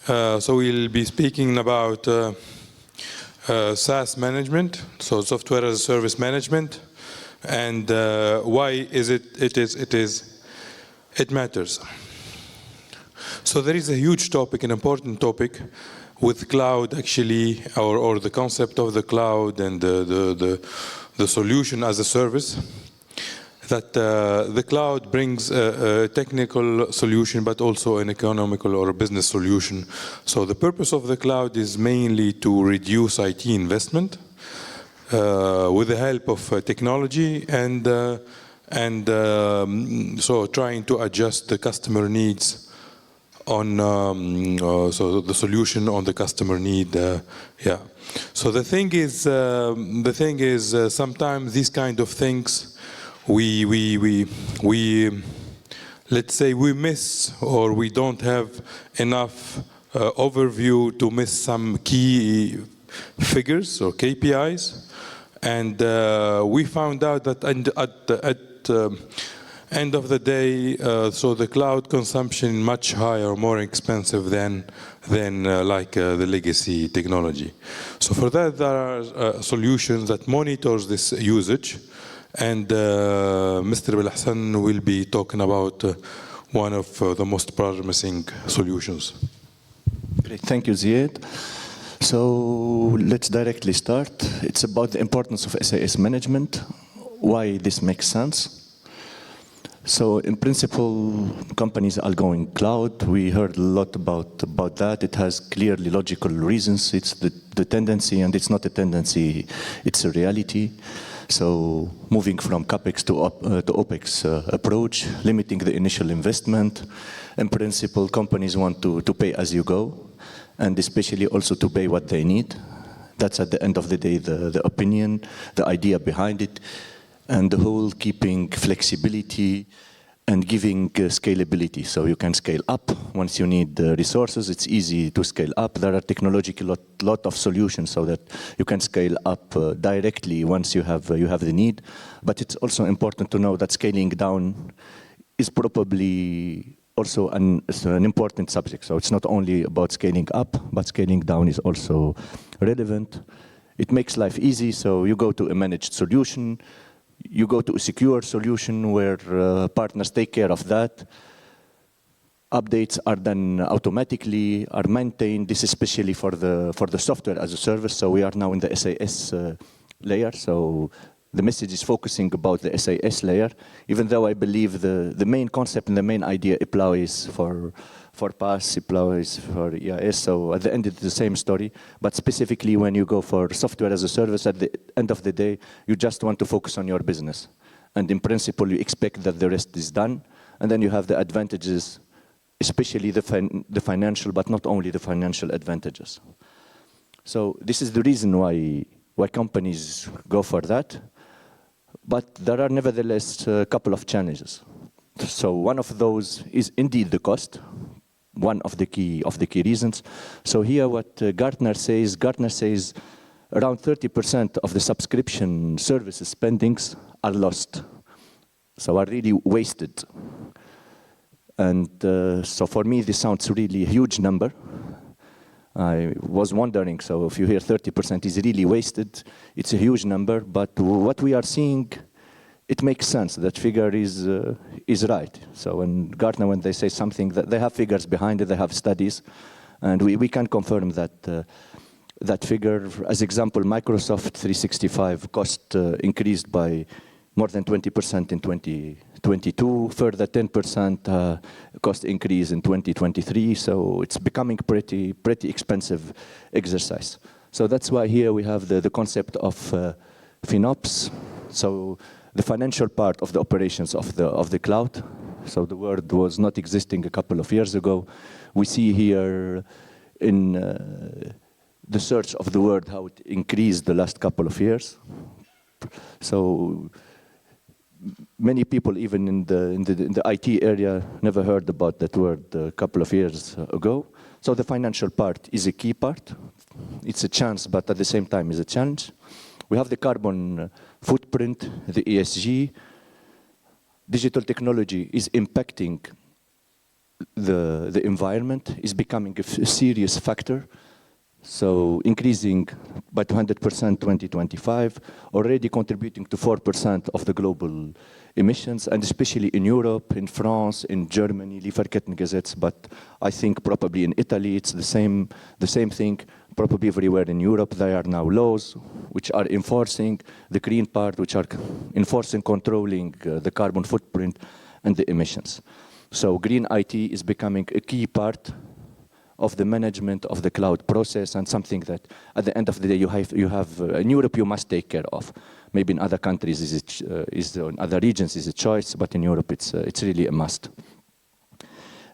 So we'll be speaking about SaaS management, so software as a service management, and why is it matters. So there is a huge topic, an important topic, with cloud actually, or the concept of the cloud and the solution as a service. That the cloud brings a technical solution, but also an economical or a business solution. So the purpose of the cloud is mainly to reduce IT investment with the help of technology and so trying to adjust the customer needs on so the solution on the customer need. Yeah. So the thing is sometimes these kind of things. Let's say we miss, or we don't have enough overview to miss some key figures or KPIs, and we found out that at the end of the day, so the cloud consumption much higher, more expensive than like the legacy technology. So for that, there are solutions that monitors this usage. And Mr. Belahasen will be talking about one of the most promising solutions. Great, thank you, Ziad. So let's directly start. It's about the importance of SaaS management, why this makes sense. So in principle, companies are going cloud. We heard a lot about that. It has clearly logical reasons. It's the tendency, and it's not a tendency, it's a reality. So moving from CapEx to OpEx approach, limiting the initial investment. In principle, companies want to pay as you go, and especially also to pay what they need. That's at the end of the day the opinion, the idea behind it, and the whole keeping flexibility and giving scalability. So you can scale up once you need resources. It's easy to scale up. There are technologically lot of solutions so that you can scale up directly once you have the need. But it's also important to know that scaling down is probably also an important subject. So it's not only about scaling up, but scaling down is also relevant. It makes life easy. So you go to a managed solution. You go to a secure solution where partners take care of that. Updates are done automatically, are maintained. This is especially for the software as a service. So we are now in the SaaS layer. So the message is focusing about the SaaS layer, even though I believe the main concept and the main idea applies for PaaS, applies for EIS. So at the end, it's the same story. But specifically, when you go for software as a service, at the end of the day, you just want to focus on your business. And in principle, you expect that the rest is done. And then you have the advantages, especially the financial, but not only the financial advantages. So this is the reason why companies go for that. But there are nevertheless a couple of challenges. So one of those is indeed the cost. One of the key reasons. So here what Gartner says around 30% of the subscription services spendings are lost. So are really wasted. And so for me, this sounds really a huge number. I was wondering, so if you hear 30% is really wasted, it's a huge number, but what we are seeing, it makes sense. That figure is right. So when Gartner, when they say something, that they have figures behind it, they have studies, and we can confirm that that figure. As example, Microsoft 365 cost increased by more than 20% in 2022, further 10% cost increase in 2023. So it's becoming pretty expensive exercise. So that's why here we have the concept of FinOps. So the financial part of the operations of the cloud. So the word was not existing a couple of years ago. We see here in the search of the word how it increased the last couple of years. So many people, even in the IT area, never heard about that word a couple of years ago. So the financial part is a key part. It's a chance, but at the same time is a challenge. We have the carbon footprint, the ESG. Digital technology is impacting the environment is becoming a serious factor. So increasing by 200% 2025, already contributing to 4% of the global emissions, and especially in Europe, in France, in Germany, Lieferkettengesetz, but I think probably in Italy it's the same thing, probably everywhere in Europe there are now laws which are enforcing the green part, which are enforcing, controlling the carbon footprint and the emissions. So green IT is becoming a key part of the management of the cloud process, and something that at the end of the day you have in Europe you must take care of. Maybe in other countries in other regions is a choice, but in Europe it's really a must.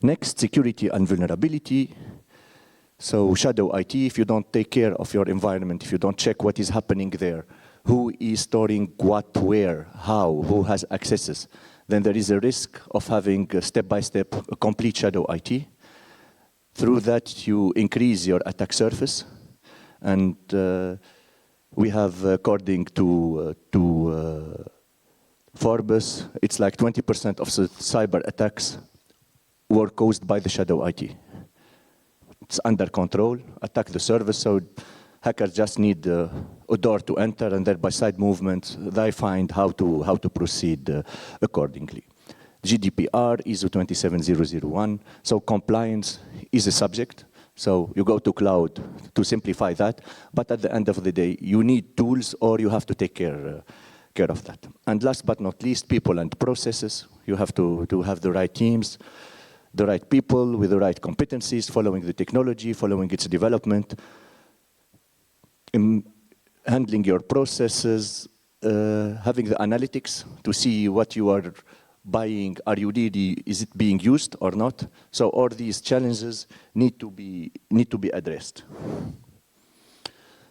Next, security and vulnerability. So shadow IT, if you don't take care of your environment, if you don't check what is happening there, who is storing what, where, how, who has accesses, then there is a risk of having step-by-step a complete shadow IT. Through that, you increase your attack surface, and we have, according to Forbes, it's like 20% of the cyber attacks were caused by the shadow IT. It's under control, attack the service, so hackers just need a door to enter, and then by side movements, they find how to proceed accordingly. GDPR, ISO 27001, so compliance is a subject. So you go to cloud to simplify that, but at the end of the day, you need tools or you have to take care of that. And last but not least, people and processes. You have to have the right teams, the right people with the right competencies, following the technology, following its development, handling your processes, having the analytics to see what you are buying, is it being used or not? So all these challenges need to be addressed.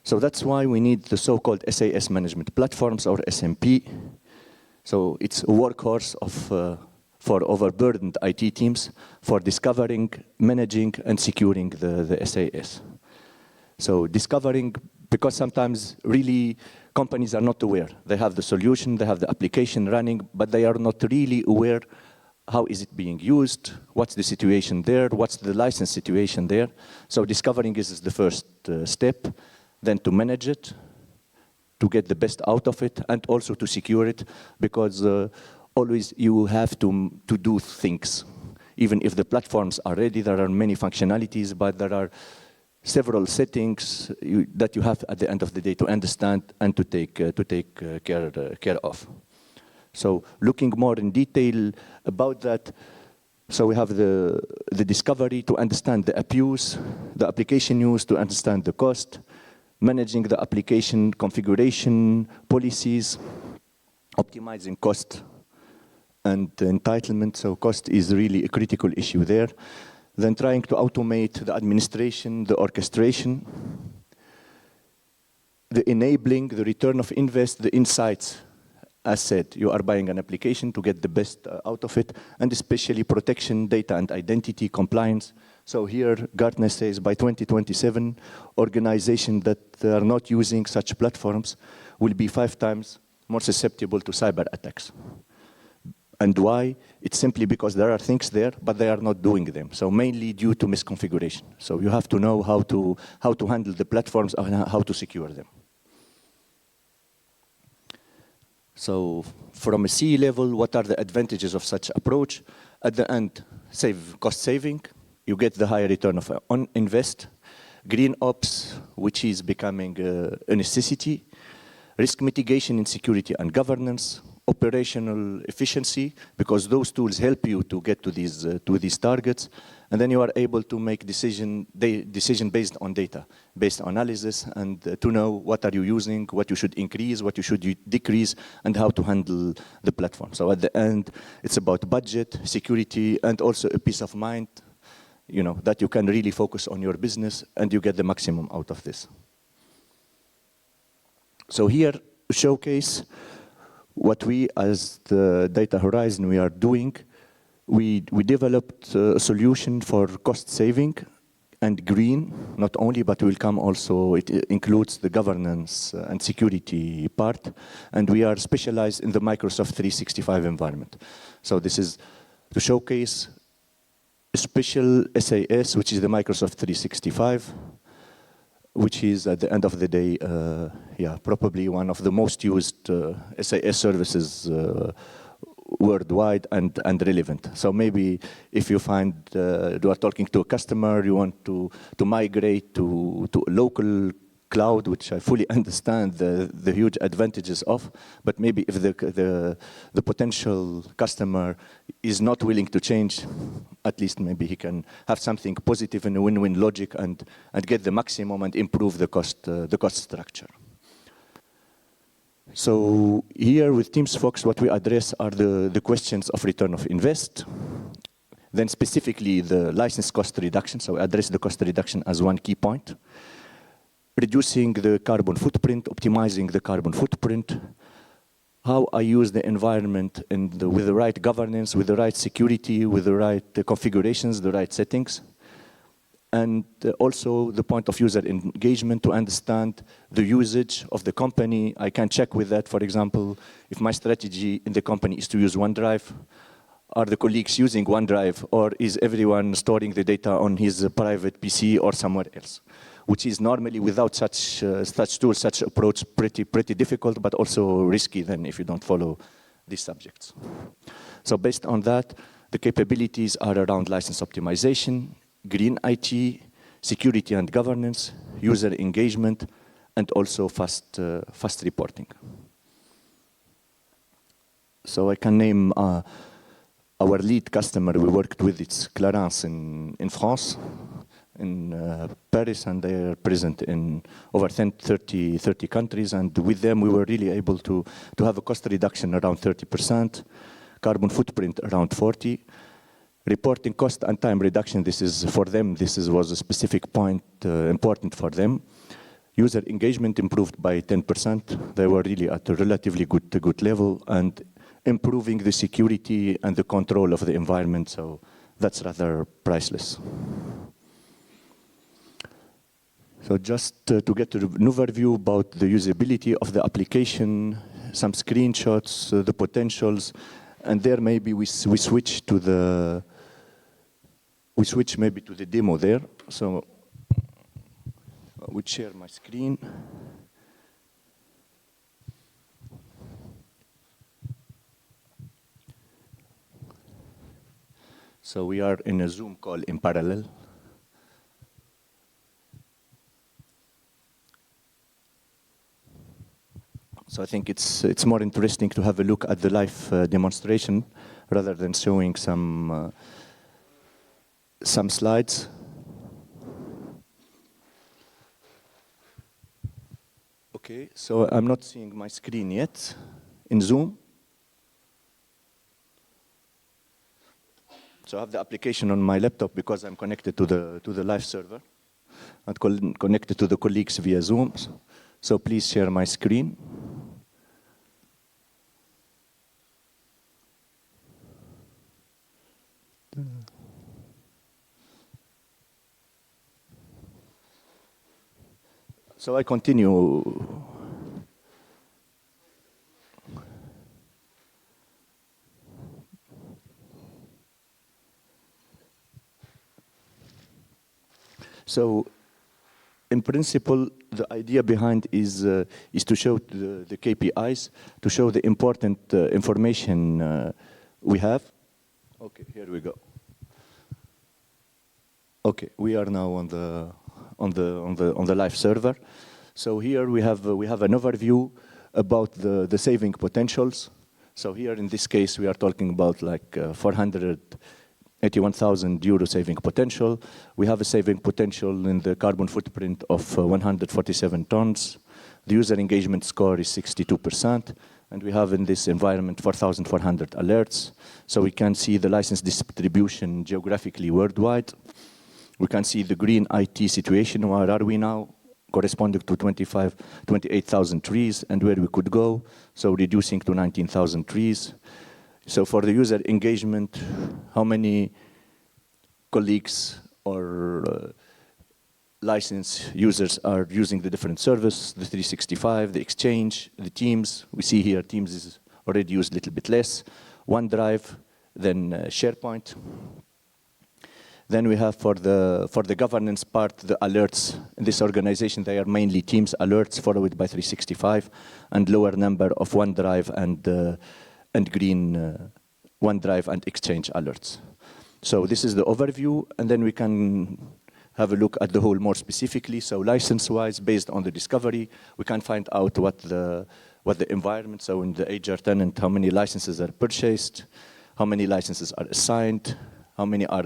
So that's why we need the so-called SaaS management platforms, or SMP. So it's a workhorse for overburdened IT teams for discovering, managing, and securing the SaaS. So discovering, because sometimes really companies are not aware. They have the solution, they have the application running, but they are not really aware how is it being used, what's the situation there, what's the license situation there. So discovering is the first step, then to manage it, to get the best out of it, and also to secure it, because always you have to do things. Even if the platforms are ready, there are many functionalities, but there are several settings that you have at the end of the day to understand and to take care of. So looking more in detail about that, so we have the discovery to understand the abuse, the application use to understand the cost, managing the application configuration policies, optimizing cost and entitlement. So cost is really a critical issue there. Then trying to automate the administration, the orchestration, the enabling, the return of invest, the insights. As said, you are buying an application to get the best out of it, and especially protection, data and identity, compliance. So here, Gartner says by 2027, organizations that are not using such platforms will be 5 times more susceptible to cyber attacks. And why? It's simply because there are things there, but they are not doing them. So mainly due to misconfiguration. So you have to know how to handle the platforms and how to secure them. So from a C level, what are the advantages of such approach? At the end, cost saving. You get the higher return on invest. Green ops, which is becoming a necessity. Risk mitigation in security and governance. Operational efficiency, because those tools help you to get to these targets, and then you are able to make decision based on data, based on analysis, and to know what are you using, what you should increase, what you should decrease, and how to handle the platform. So at the end, it's about budget, security, and also a peace of mind, that you can really focus on your business and you get the maximum out of this. So here, showcase what we, as the Datahorizon, we are doing. We developed a solution for cost saving and green, not only, but will come also, it includes the governance and security part. And we are specialized in the Microsoft 365 environment. So this is to showcase special SaaS, which is the Microsoft 365, which is at the end of the day, probably one of the most used SaaS services worldwide and relevant. So maybe if you find you are talking to a customer, you want to migrate to a local cloud, which I fully understand the huge advantages of, but maybe if the potential customer is not willing to change, at least maybe he can have something positive in a win-win logic and get the maximum and improve the cost structure. So here with Teams Fox, what we address are the questions of return of invest, then specifically the license cost reduction. So we address the cost reduction as one key point. Reducing the carbon footprint, optimizing the carbon footprint, how I use the environment with the right governance, with the right security, with the right configurations, the right settings. And also the point of user engagement to understand the usage of the company. I can check with that, for example, if my strategy in the company is to use OneDrive, are the colleagues using OneDrive, or is everyone storing the data on his private PC or somewhere else? Which is normally without such tools, such approach, pretty difficult, but also risky then if you don't follow these subjects. So based on that, the capabilities are around license optimization, green IT, security and governance, user engagement, and also fast reporting. So I can name our lead customer we worked with, it's Clarence in France, in Paris, and they are present in over 30 countries. And with them, we were really able to have a cost reduction around 30%, carbon footprint around 40%, reporting cost and time reduction. This is for them. Was a specific point important for them. User engagement improved by 10%. They were really at a relatively good level, and improving the security and the control of the environment. So that's rather priceless. So just to get an overview about the usability of the application, some screenshots, the potentials, and there maybe we switch maybe to the demo there. So I would share my screen. So we are in a Zoom call in parallel. So I think it's more interesting to have a look at the live demonstration rather than showing some slides. Okay, so I'm not seeing my screen yet in Zoom. So I have the application on my laptop because I'm connected to the live server and connected to the colleagues via Zoom. So please share my screen. So I continue. So in principle, the idea behind is to show the KPIs, to show the important information we have. Okay, here we go. Okay, we are now on the live server. So here we have an overview about the saving potentials. So here in this case we are talking about like 481,000 euro saving potential. We have a saving potential in the carbon footprint of 147 tons. The user engagement score is 62%. And we have in this environment 4,400 alerts. So we can see the license distribution geographically worldwide. We can see the green IT situation, where are we now, corresponding to 28,000 trees, and where we could go, so reducing to 19,000 trees. So for the user engagement, how many colleagues or license users are using the different service, the 365, the Exchange, the Teams. We see here Teams is already used a little bit less. OneDrive, then SharePoint. Then we have for the governance part, the alerts. In this organization, they are mainly Teams alerts, followed by 365, and lower number of OneDrive and green OneDrive and Exchange alerts. So this is the overview, and then we can have a look at the whole more specifically. So license-wise, based on the discovery, we can find out what the environment, so in the HR tenant, how many licenses are purchased, how many licenses are assigned, how many are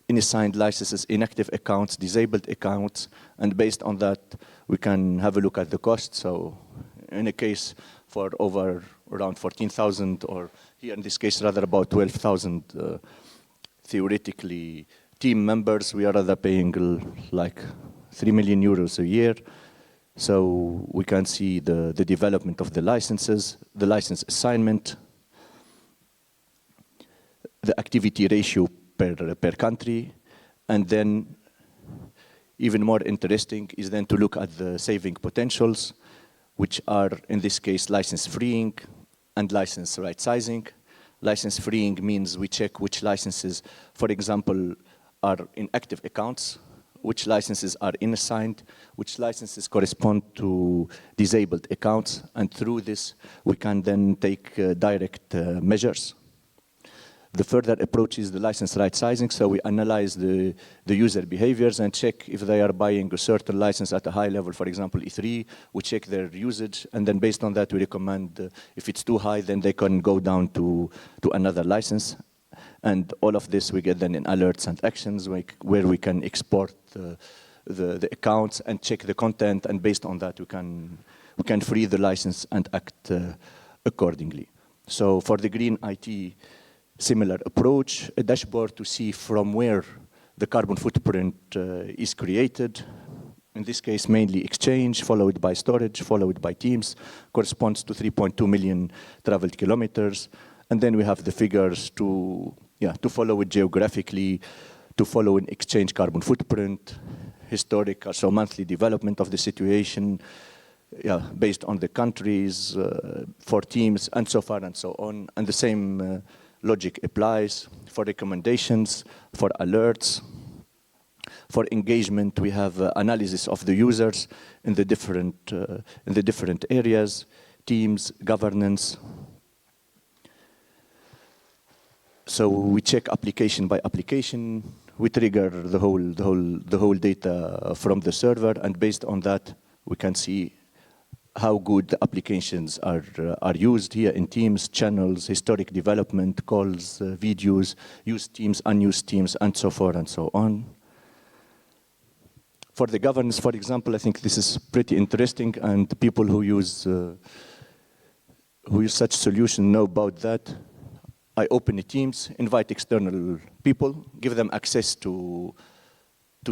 unassigned licenses, inactive accounts, disabled accounts, and based on that, we can have a look at the cost. So in a case for over around 14,000, or here in this case, rather about 12,000 theoretically team members, we are rather paying like 3 million euros a year. So we can see the development of the licenses, the license assignment, the activity ratio per country, and then even more interesting is then to look at the saving potentials, which are in this case license freeing and license right sizing. License freeing means we check which licenses, for example, are in active accounts, which licenses are unassigned, which licenses correspond to disabled accounts, and through this we can then take direct measures. The further approach is the license right sizing, so we analyze the user behaviors and check if they are buying a certain license at a high level, for example E3, we check their usage, and then based on that we recommend if it's too high, then they can go down to another license. And all of this we get then in alerts and actions where we can export the accounts and check the content, and based on that we can free the license and act accordingly. So for the green IT, similar approach, a dashboard to see from where the carbon footprint is created. In this case, mainly Exchange, followed by storage, followed by Teams, corresponds to 3.2 million traveled kilometers. And then we have the figures to follow it geographically, to follow an Exchange carbon footprint, historic, so monthly development of the situation, based on the countries, for Teams, and so far and so on. And the same logic applies for recommendations, for alerts. For engagement, we have analysis of the users in the different areas, Teams, governance. So we check application by application. We trigger the whole data from the server, and based on that, we can see how good the applications are used here in Teams, channels, historic development, calls, videos, used Teams, unused Teams, and so forth and so on. For the governance, for example, I think this is pretty interesting, and people who use such solution know about that. I open a Teams, invite external people, give them access to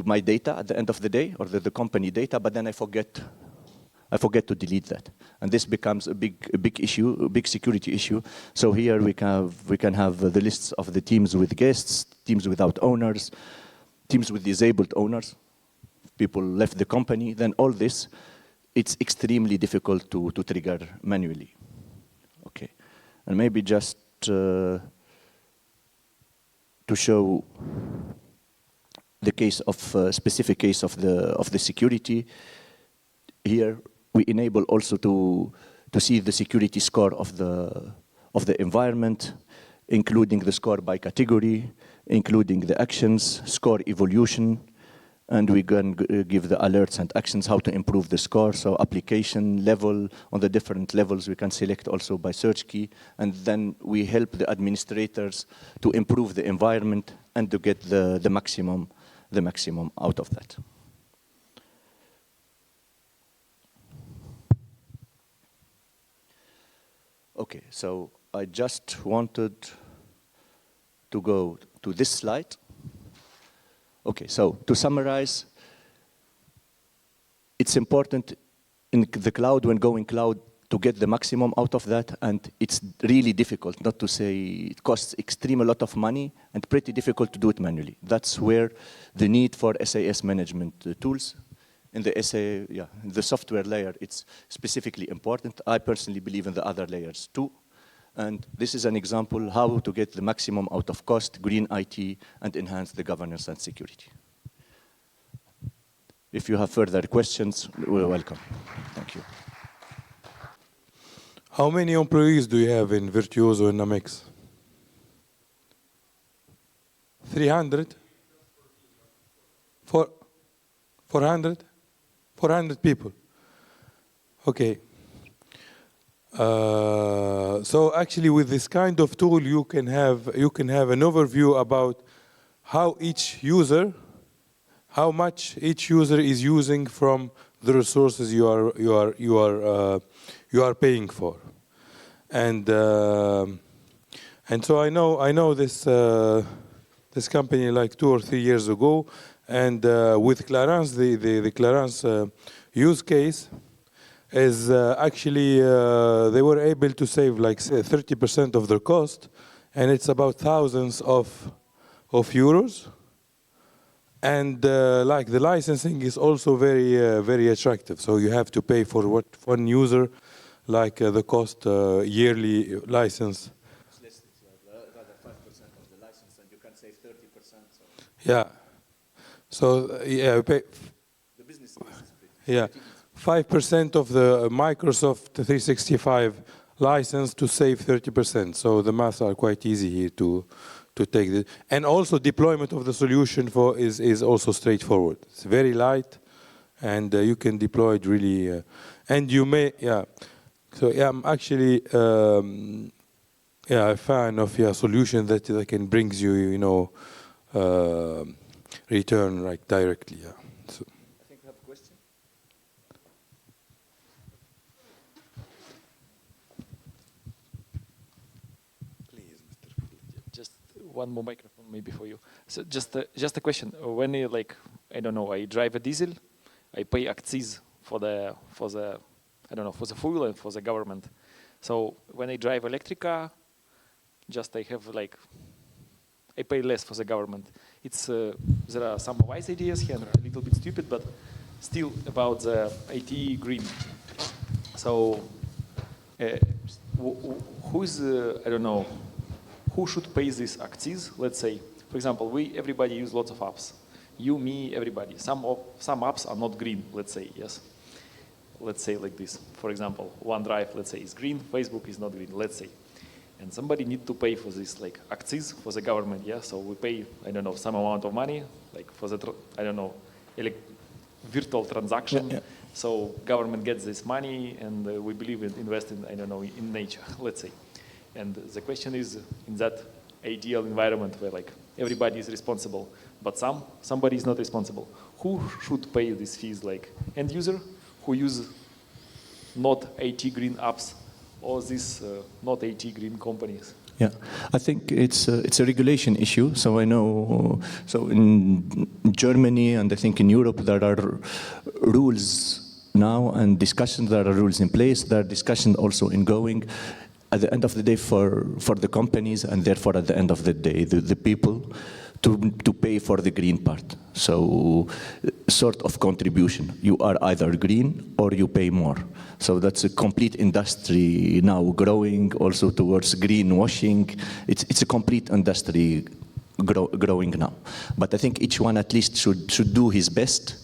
my data at the end of the day, or the company data, but then I forget to delete that, and this becomes a big issue, a big security issue. So here we can have the lists of the teams with guests, teams without owners, teams with disabled owners, people left the company. Then all this, it's extremely difficult to trigger manually. Okay, and maybe just to show the case of specific case of the security. Here we enable also to see the security score of the environment, including the score by category, including the actions, score evolution, and we can give the alerts and actions how to improve the score. So application level, on the different levels we can select also by search key, and then we help the administrators to improve the environment and to get the maximum out of that. Okay, so I just wanted to go to this slide. Okay, so to summarize, it's important in the cloud, when going cloud, to get the maximum out of that, and it's really difficult, not to say it costs extreme a lot of money and pretty difficult to do it manually. That's where the need for SaaS management tools in the software layer, it's specifically important. I personally believe in the other layers too, And this is an example how to get the maximum out of cost, green IT, and enhance the governance and security. If you have further questions, we're welcome. Thank you. How many employees do you have in Virtuoso and Amex? 300? 400? 400 people. Okay. So actually, with this kind of tool, you can have an overview about how much each user is using from the resources you are paying for, and so I know this company like 2 or 3 years ago, and with Clarence, the Clarence use case is actually they were able to save like 30% of their cost, and it's about thousands of euros. And like the licensing is also very attractive. So you have to pay for one user, like the cost yearly license. It's less, rather 5% of the license, and you can save 30%. So. Yeah. So yeah, pay. The business is pretty. Yeah, 5% of the Microsoft 365 license to save 30%. So the maths are quite easy here to take this. And also deployment of the solution is also straightforward. It's very light, and you can deploy it really. And you may, yeah. So yeah, I'm actually a fan of a solution that can brings you, return like directly. Yeah. So. I think we have a question. Please, Mr. Just one more microphone maybe for you. So just a question. When you I don't know, I drive a diesel, I pay access for the I don't know, for the fuel and for the government. So when I drive electric car, just I have I pay less for the government. It's there are some wise ideas here, and a little bit stupid, but still about the IT green. So who is I don't know, who should pay this access? Let's say, for example, everybody use lots of apps. You, me, everybody. Some apps are not green. Let's say, yes. Let's say like this. For example, OneDrive, let's say, is green. Facebook is not green. Let's say. And somebody need to pay for this access for the government, yeah? So we pay, I don't know, some amount of money, for the, I don't know, virtual transaction. Yeah, yeah. So government gets this money, and we believe in invest in, I don't know, in nature, let's say. And the question is, in that ideal environment where everybody is responsible, but somebody is not responsible, who should pay these fees, end user, who use not IT green apps, or these not IT green companies? Yeah, I think it's a regulation issue. So I know, so in Germany and I think in Europe there are rules now and discussions. There are rules in place. There are discussions also ongoing. At the end of the day, for the companies, and therefore at the end of the day, the people, to pay for the green part. So sort of contribution. You are either green or you pay more. So that's a complete industry now growing also towards greenwashing. It's a complete industry growing now. But I think each one at least should do his best,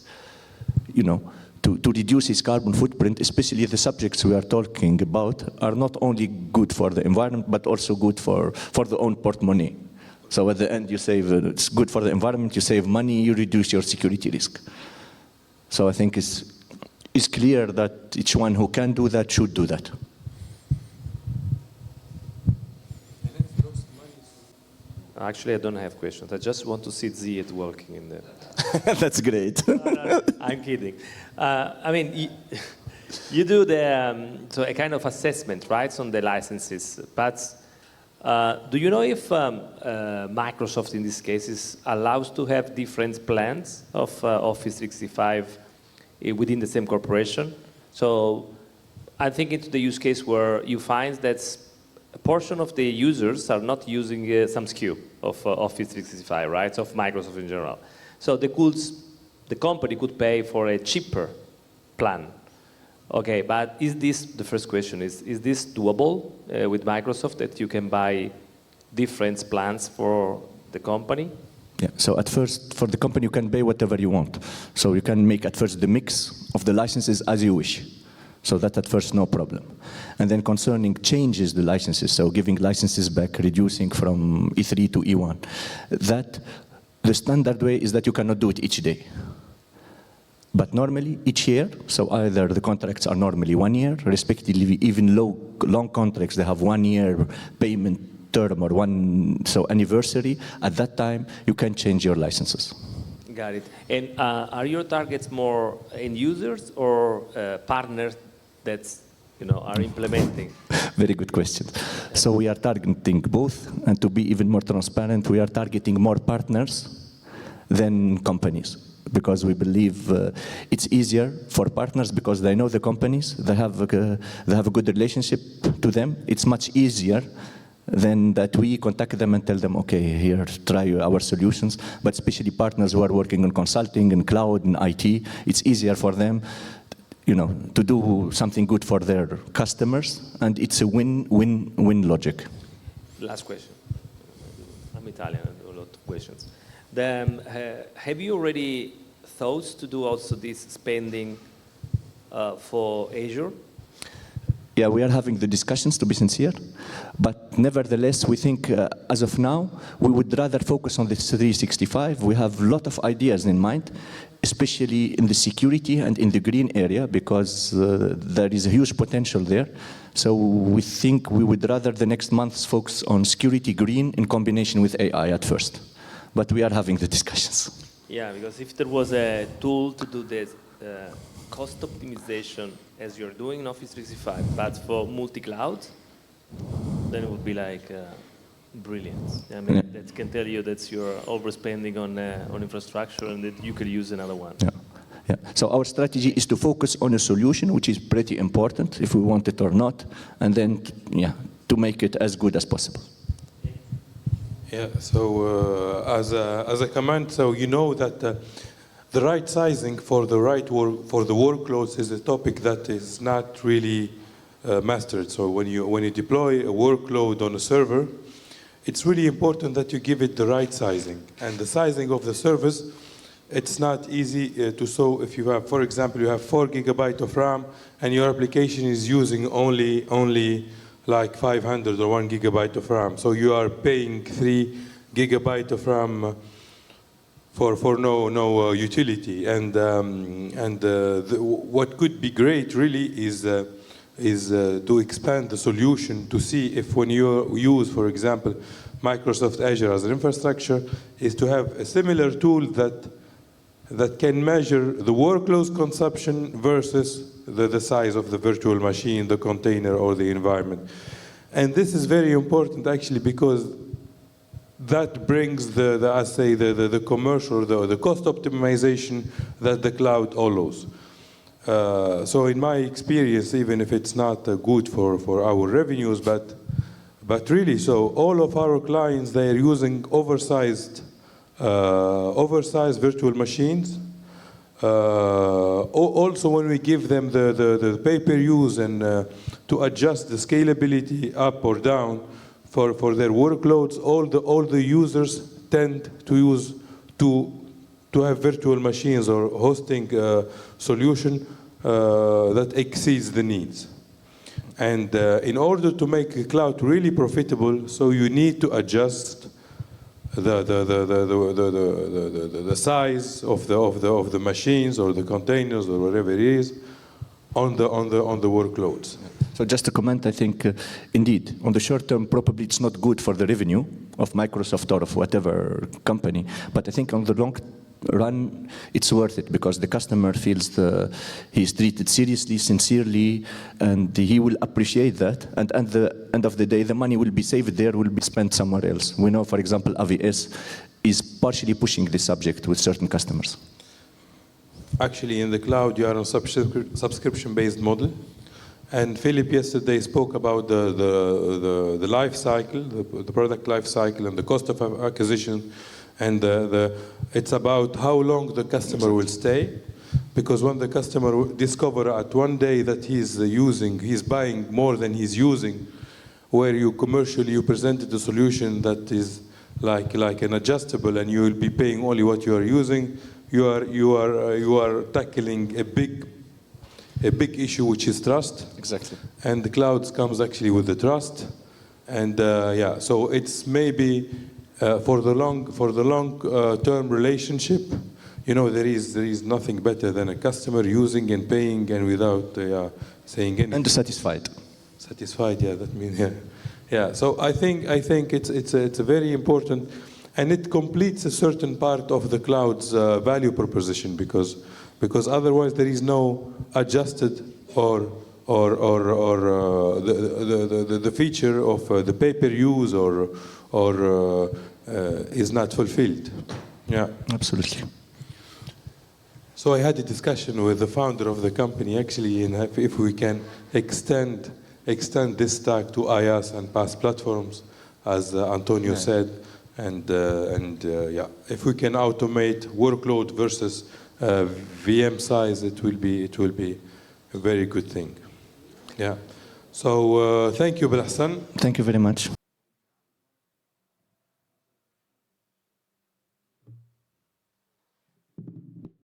to reduce his carbon footprint, especially the subjects we are talking about are not only good for the environment, but also good for the own portemonnaie. So at the end, you save, it's good for the environment, you save money, you reduce your security risk. So I think it's clear that each one who can do that should do that. Actually, I don't have questions. I just want to see Ziet working in there. That's great. No, I'm kidding. I mean, you do so a kind of assessment, right, on the licenses. But do you know if Microsoft, in this case, is allows to have different plans of Office 365 within the same corporation? So I'm thinking to the use case where you find that a portion of the users are not using some SKU of Office 365, right, of Microsoft in general. So the company could pay for a cheaper plan Okay, but is this, the first question is this doable with Microsoft, that you can buy different plans for the company? Yeah, so at first, for the company, you can pay whatever you want. So you can make at first the mix of the licenses as you wish. So that at first, no problem. And then concerning changes the licenses, so giving licenses back, reducing from E3 to E1, that the standard way is that you cannot do it each day. But normally, each year, so either the contracts are normally 1 year, respectively, even long contracts, they have 1 year payment term or so anniversary. At that time, you can change your licenses. Got it. And are your targets more end users or partners that are implementing? Very good question. So we are targeting both, and to be even more transparent, we are targeting more partners than companies, because we believe it's easier for partners because they know the companies, they have a good relationship to them. It's much easier than that we contact them and tell them, okay, here, try our solutions. But especially partners who are working on consulting and cloud and IT, it's easier for them, to do something good for their customers, and it's a win-win logic. Last question. I'm Italian, I do a lot of questions. Then, have you already thought to do also this spending for Azure? Yeah, we are having the discussions, to be sincere, but nevertheless, we think as of now, we would rather focus on the 365. We have a lot of ideas in mind, especially in the security and in the green area, because there is a huge potential there. So we think we would rather the next months focus on security green in combination with AI at first. But we are having the discussions. Yeah, because if there was a tool to do this cost optimization as you're doing in Office 365, but for multi-cloud, then it would be like brilliant. I mean, that can tell you that you're overspending on infrastructure and that you could use another one. Yeah. Yeah. So our strategy is to focus on a solution, which is pretty important, if we want it or not, and then, to make it as good as possible. Yeah, so as a comment, so you know that the right sizing for the workloads is a topic that is not really mastered. So when you deploy a workload on a server, it's really important that you give it the right sizing. And the sizing of the servers, it's not easy to so if you have, for example, you have 4 GB of RAM and your application is using only like 500 or 1 GB of RAM. So you are paying 3 GB of RAM for no utility. And what could be great really is to expand the solution to see if when you use, for example, Microsoft Azure as an infrastructure, is to have a similar tool that can measure the workload consumption versus the size of the virtual machine, the container, or the environment. And this is very important actually because that brings the commercial, the cost optimization that the cloud allows. So in my experience, even if it's not good for our revenues, but really, so all of our clients, they are using oversized virtual machines. Also, when we give them the pay-per-use and to adjust the scalability up or down for their workloads, all the users tend to have virtual machines or hosting solution that exceeds the needs. And in order to make a cloud really profitable, so you need to adjust the size of the machines or the containers or whatever it is on the workloads. So just to comment, I think indeed on the short term probably it's not good for the revenue of Microsoft or of whatever company, but I think on the long run it's worth it because the customer feels he's treated seriously, sincerely, and he will appreciate that, and at the end of the day the money will be saved there, will be spent somewhere else. We know, for example, AWS is partially pushing this subject with certain customers. Actually, in the cloud you are on a subscription-based model, and Philip yesterday spoke about the life cycle, the product life cycle, and the cost of acquisition. And it's about how long the customer will stay. Because when the customer discover at one day that he's buying more than he's using, where you commercially you presented a solution that is like an adjustable, and you will be paying only what you are using, you are tackling a big issue, which is trust. Exactly. And the clouds comes actually with the trust, and yeah, so it's maybe for the long term relationship. You know, there is nothing better than a customer using and paying and without saying anything. And satisfied. Satisfied, yeah. That means yeah. So I think it's a very important, and it completes a certain part of the cloud's value proposition, because otherwise there is no adjusted or the feature of the pay-per-use or is not fulfilled. Yeah. Absolutely. So I had a discussion with the founder of the company actually, and if we can extend this stack to IaaS and PaaS platforms, as Antonio said, and yeah, if we can automate workload versus VM size, it will be a very good thing. Yeah. So thank you, Belahasen. Thank you very much.